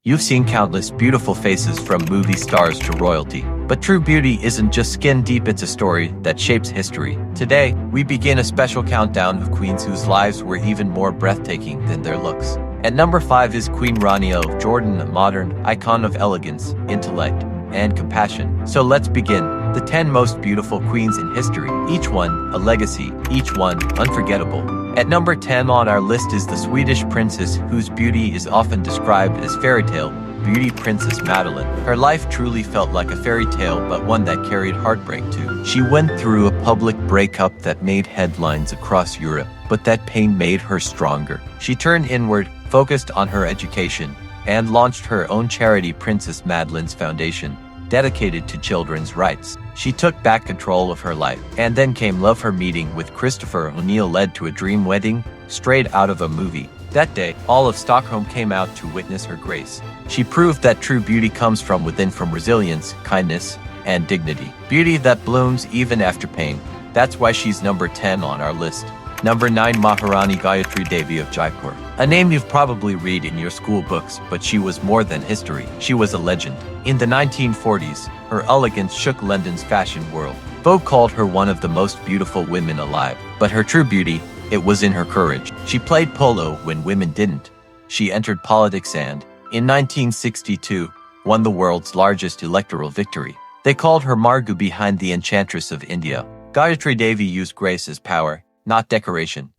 You've seen countless beautiful faces from movie stars to royalty. But true beauty isn't just skin deep, it's a story that shapes history. Today, we begin a special countdown of queens whose lives were even more breathtaking than their looks. At number 5 is Queen Rania of Jordan, a modern icon of elegance, intellect, and compassion. So let's begin. The 10 most beautiful queens in history, each one a legacy, each one unforgettable. At number 10 on our list is the Swedish princess whose beauty is often described as fairy tale beauty, Princess Madeleine. Her life truly felt like a fairy tale, but one that carried heartbreak too. She went through a public breakup that made headlines across Europe, but that pain made her stronger. She turned inward, focused on her education, and launched her own charity, Princess Madeleine's Foundation, dedicated to children's rights. She took back control of her life, and then came love. Her meeting with Christopher O'Neill led to a dream wedding, straight out of a movie. That day, all of Stockholm came out to witness her grace. She proved that true beauty comes from within, from resilience, kindness, and dignity. Beauty that blooms even after pain. That's why she's number 10 on our list. Number 9, Maharani Gayatri Devi of Jaipur. A name you've probably read in your school books, but she was more than history. She was a legend. In the 1940s, her elegance shook London's fashion world. Vogue called her one of the most beautiful women alive. But her true beauty, it was in her courage. She played polo when women didn't. She entered politics and, in 1962, won the world's largest electoral victory. They called her Margot, behind the Enchantress of India. Gayatri Devi used grace as power, not decoration.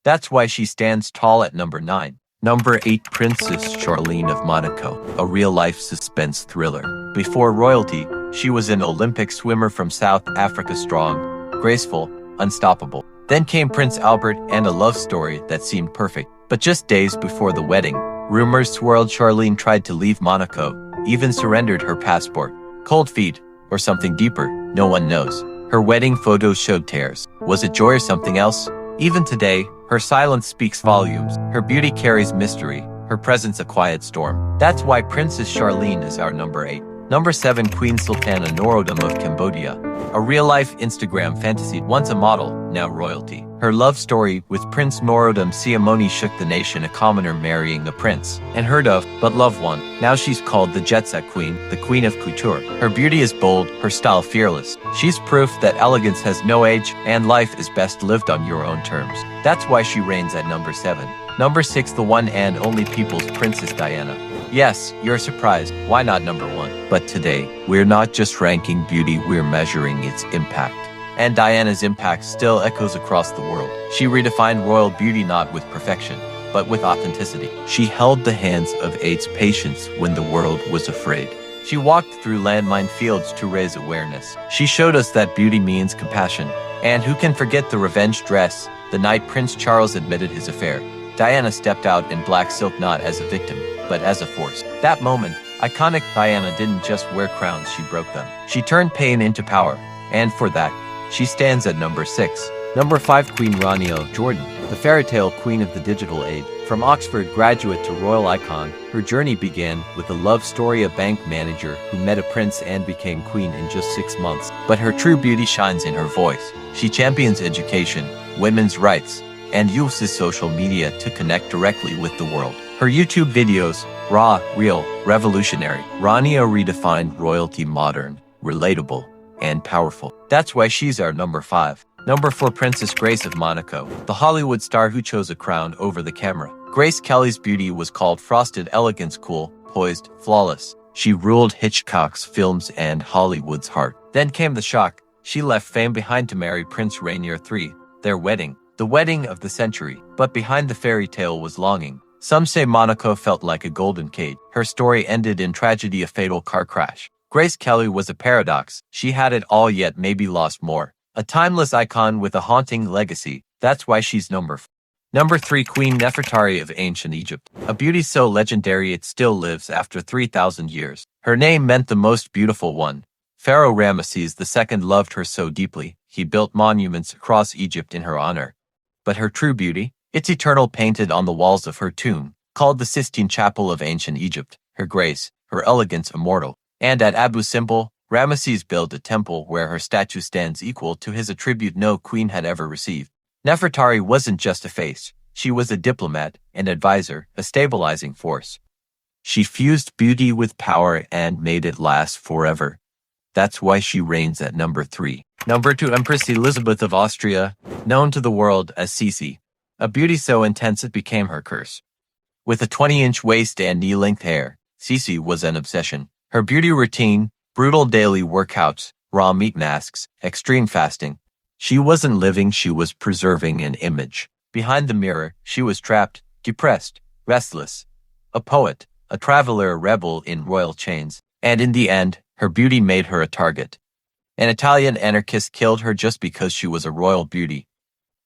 That's why she stands tall at number 9. Number 8, Princess Charlene of Monaco, a real-life suspense thriller. Before royalty, she was an Olympic swimmer from South Africa, strong, graceful, unstoppable. Then came Prince Albert and a love story that seemed perfect. But just days before the wedding, rumors swirled. Charlene tried to leave Monaco, even surrendered her passport. Cold feet, or something deeper, no one knows. Her wedding photos showed tears. Was it joy or something else? Even today, her silence speaks volumes. Her beauty carries mystery, her presence a quiet storm. That's why Princess Charlene is our number 8. Number 7, Queen Sultana Norodom of Cambodia. A real-life Instagram fantasy, once a model, now royalty. Her love story with Prince Norodom Sihamoni shook the nation, a commoner marrying a prince. Unheard of, but loved one. Now she's called the Jet Set Queen, the Queen of Couture. Her beauty is bold, her style fearless. She's proof that elegance has no age, and life is best lived on your own terms. That's why she reigns at number 7. Number 6, the one and only People's Princess Diana. Yes, you're surprised. Why not number 1? But today, we're not just ranking beauty, we're measuring its impact. And Diana's impact still echoes across the world. She redefined royal beauty not with perfection, but with authenticity. She held the hands of AIDS patients when the world was afraid. She walked through landmine fields to raise awareness. She showed us that beauty means compassion. And who can forget the revenge dress, the night Prince Charles admitted his affair? Diana stepped out in black silk, not as a victim, but as a force. That moment, iconic. Diana didn't just wear crowns, she broke them. She turned pain into power, and for that, she stands at number 6. Number 5, Queen Rania of Jordan, the fairy tale queen of the digital age. From Oxford graduate to royal icon, her journey began with a love story, a bank manager who met a prince and became queen in just 6 months. But her true beauty shines in her voice. She champions education, women's rights, and uses social media to connect directly with the world. Her YouTube videos, raw, real, revolutionary. Rania redefined royalty, modern, relatable, and powerful. That's why she's our number 5. Number 4, Princess Grace of Monaco, the Hollywood star who chose a crown over the camera. Grace Kelly's beauty was called frosted elegance, cool, poised, flawless. She ruled Hitchcock's films and Hollywood's heart. Then came the shock. She left fame behind to marry Prince Rainier III. Their wedding, the wedding of the century. But behind the fairy tale was longing. Some say Monaco felt like a golden cage. Her story ended in tragedy, a fatal car crash. Grace Kelly was a paradox. She had it all yet maybe lost more. A timeless icon with a haunting legacy. That's why she's number 4. Number 3, Queen Nefertari of ancient Egypt. A beauty so legendary it still lives after 3,000 years. Her name meant the most beautiful one. Pharaoh Ramesses II loved her so deeply, he built monuments across Egypt in her honor. But her true beauty? It's eternal, painted on the walls of her tomb, called the Sistine Chapel of ancient Egypt. Her grace, her elegance immortal. And at Abu Simbel, Ramesses built a temple where her statue stands, equal to his, a tribute no queen had ever received. Nefertari wasn't just a face. She was a diplomat, an advisor, a stabilizing force. She fused beauty with power and made it last forever. That's why she reigns at number 3. Number 2, Empress Elizabeth of Austria, known to the world as Sisi. A beauty so intense it became her curse. With a 20-inch waist and knee-length hair, Sisi was an obsession. Her beauty routine, brutal daily workouts, raw meat masks, extreme fasting. She wasn't living, she was preserving an image. Behind the mirror, she was trapped, depressed, restless. A poet, a traveler, a rebel in royal chains. And in the end, her beauty made her a target. An Italian anarchist killed her just because she was a royal beauty.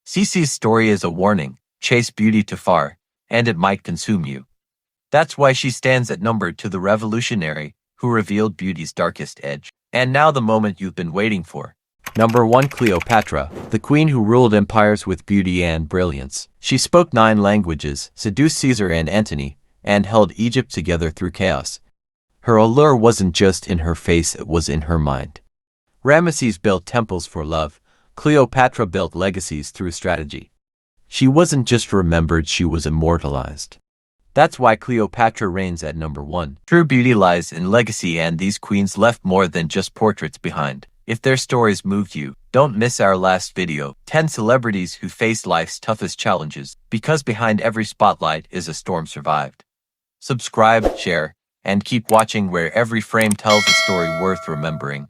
Sisi's story is a warning: chase beauty too far, and it might consume you. That's why she stands at number 2, the revolutionary who revealed beauty's darkest edge. And now the moment you've been waiting for. Number 1, Cleopatra, the queen who ruled empires with beauty and brilliance. She spoke 9 languages, seduced Caesar and Antony, and held Egypt together through chaos. Her allure wasn't just in her face, it was in her mind. Ramesses built temples for love. Cleopatra built legacies through strategy. She wasn't just remembered, she was immortalized. That's why Cleopatra reigns at number 1. True beauty lies in legacy, and these queens left more than just portraits behind. If their stories moved you, don't miss our last video, 10 celebrities who faced life's toughest challenges, because behind every spotlight is a storm survived. Subscribe, share, and keep watching, where every frame tells a story worth remembering.